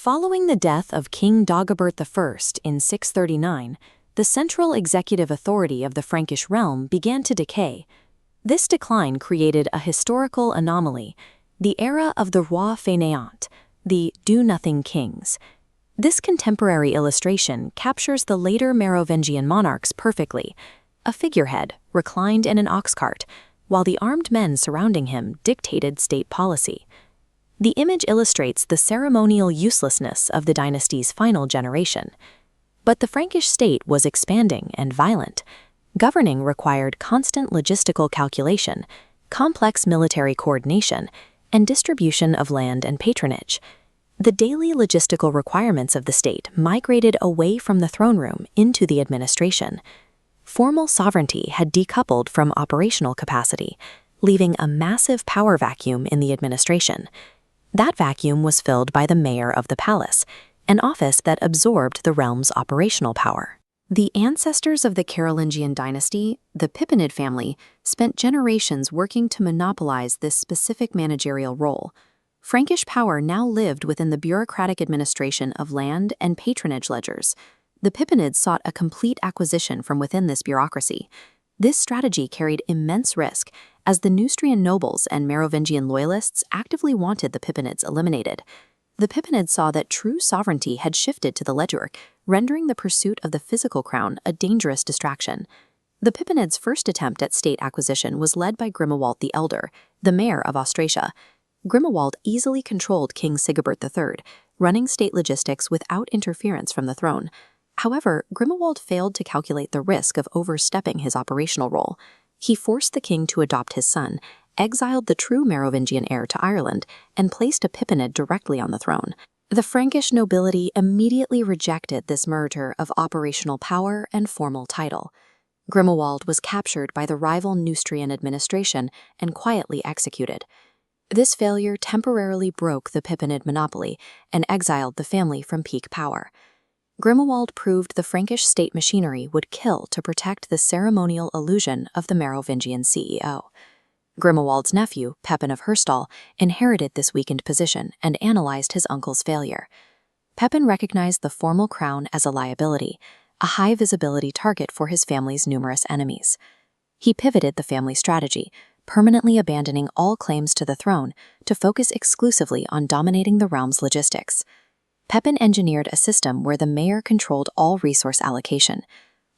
Following the death of King Dagobert I in 639, the central executive authority of the Frankish realm began to decay. This decline created a historical anomaly, the era of the roi fainéant, the do-nothing kings. This contemporary illustration captures the later Merovingian monarchs perfectly, a figurehead reclined in an ox cart, while the armed men surrounding him dictated state policy. The image illustrates the ceremonial uselessness of the dynasty's final generation. But the Frankish state was expanding and violent. Governing required constant logistical calculation, complex military coordination, and distribution of land and patronage. The daily logistical requirements of the state migrated away from the throne room into the administration. Formal sovereignty had decoupled from operational capacity, leaving a massive power vacuum in the administration. That vacuum was filled by the mayor of the palace, an office that absorbed the realm's operational power. The ancestors of the Carolingian dynasty, the Pippinid family, spent generations working to monopolize this specific managerial role. Frankish power now lived within the bureaucratic administration of land and patronage ledgers. The Pippinids sought a complete acquisition from within this bureaucracy. This strategy carried immense risk, as the Neustrian nobles and Merovingian loyalists actively wanted the Pippinids eliminated. The Pippinids saw that true sovereignty had shifted to the ledger, rendering the pursuit of the physical crown a dangerous distraction. The Pippinids' first attempt at state acquisition was led by Grimoald the Elder, the mayor of Austrasia. Grimoald easily controlled King Dagobert III, running state logistics without interference from the throne. However, Grimoald failed to calculate the risk of overstepping his operational role. He forced the king to adopt his son, exiled the true Merovingian heir to Ireland, and placed a Pippinid directly on the throne. The Frankish nobility immediately rejected this merger of operational power and formal title. Grimoald was captured by the rival Neustrian administration and quietly executed. This failure temporarily broke the Pippinid monopoly and exiled the family from peak power. Grimoald proved the Frankish state machinery would kill to protect the ceremonial illusion of the Merovingian CEO. Grimoald's nephew, Pepin of Herstal, inherited this weakened position and analyzed his uncle's failure. Pepin recognized the formal crown as a liability, a high-visibility target for his family's numerous enemies. He pivoted the family strategy, permanently abandoning all claims to the throne to focus exclusively on dominating the realm's logistics. Pepin engineered a system where the mayor controlled all resource allocation.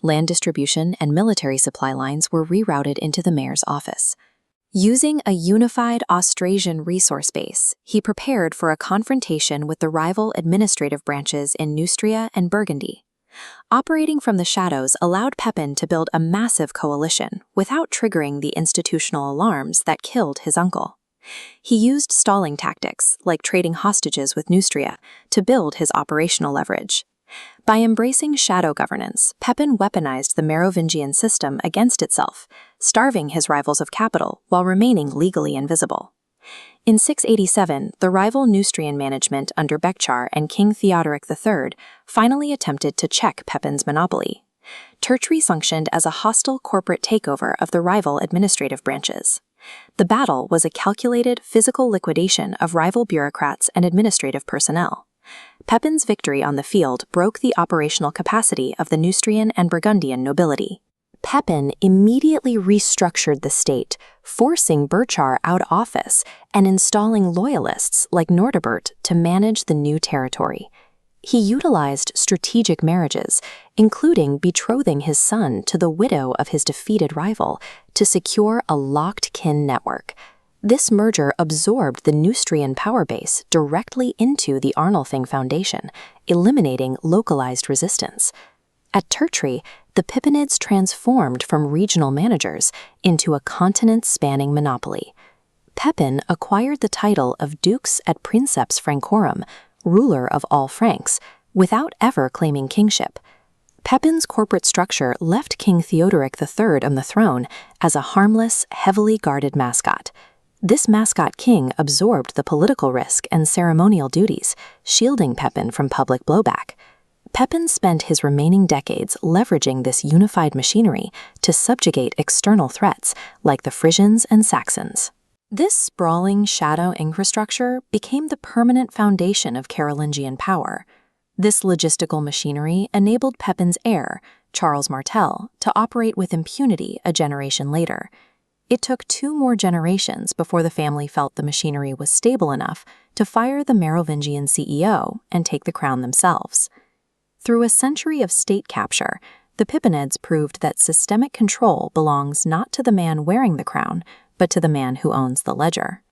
Land distribution and military supply lines were rerouted into the mayor's office. Using a unified Austrasian resource base, he prepared for a confrontation with the rival administrative branches in Neustria and Burgundy. Operating from the shadows allowed Pepin to build a massive coalition without triggering the institutional alarms that killed his uncle. He used stalling tactics, like trading hostages with Neustria, to build his operational leverage. By embracing shadow governance, Pepin weaponized the Merovingian system against itself, starving his rivals of capital while remaining legally invisible. In 687, the rival Neustrian management under Bekchar and King Theodoric III finally attempted to check Pepin's monopoly. Tertry functioned as a hostile corporate takeover of the rival administrative branches. The battle was a calculated physical liquidation of rival bureaucrats and administrative personnel. Pepin's victory on the field broke the operational capacity of the Neustrian and Burgundian nobility. Pepin immediately restructured the state, forcing Bekchar out of office and installing loyalists like Nordebert to manage the new territory. He utilized strategic marriages, including betrothing his son to the widow of his defeated rival, to secure a locked kin network. This merger absorbed the Neustrian power base directly into the Arnulfing foundation, eliminating localized resistance. At Tertry, the Pippinids transformed from regional managers into a continent-spanning monopoly. Pepin acquired the title of Dux et Princeps Francorum, ruler of all Franks, without ever claiming kingship. Pepin's corporate structure left King Theodoric III on the throne as a harmless, heavily guarded mascot. This mascot king absorbed the political risk and ceremonial duties, shielding Pepin from public blowback. Pepin spent his remaining decades leveraging this unified machinery to subjugate external threats like the Frisians and Saxons. This sprawling shadow infrastructure became the permanent foundation of Carolingian power. This logistical machinery enabled Pepin's heir, Charles Martel, to operate with impunity a generation later. It took 2 more generations before the family felt the machinery was stable enough to fire the Merovingian CEO and take the crown themselves. Through a century of state capture, the Pippinids proved that systemic control belongs not to the man wearing the crown, but to the man who owns the ledger.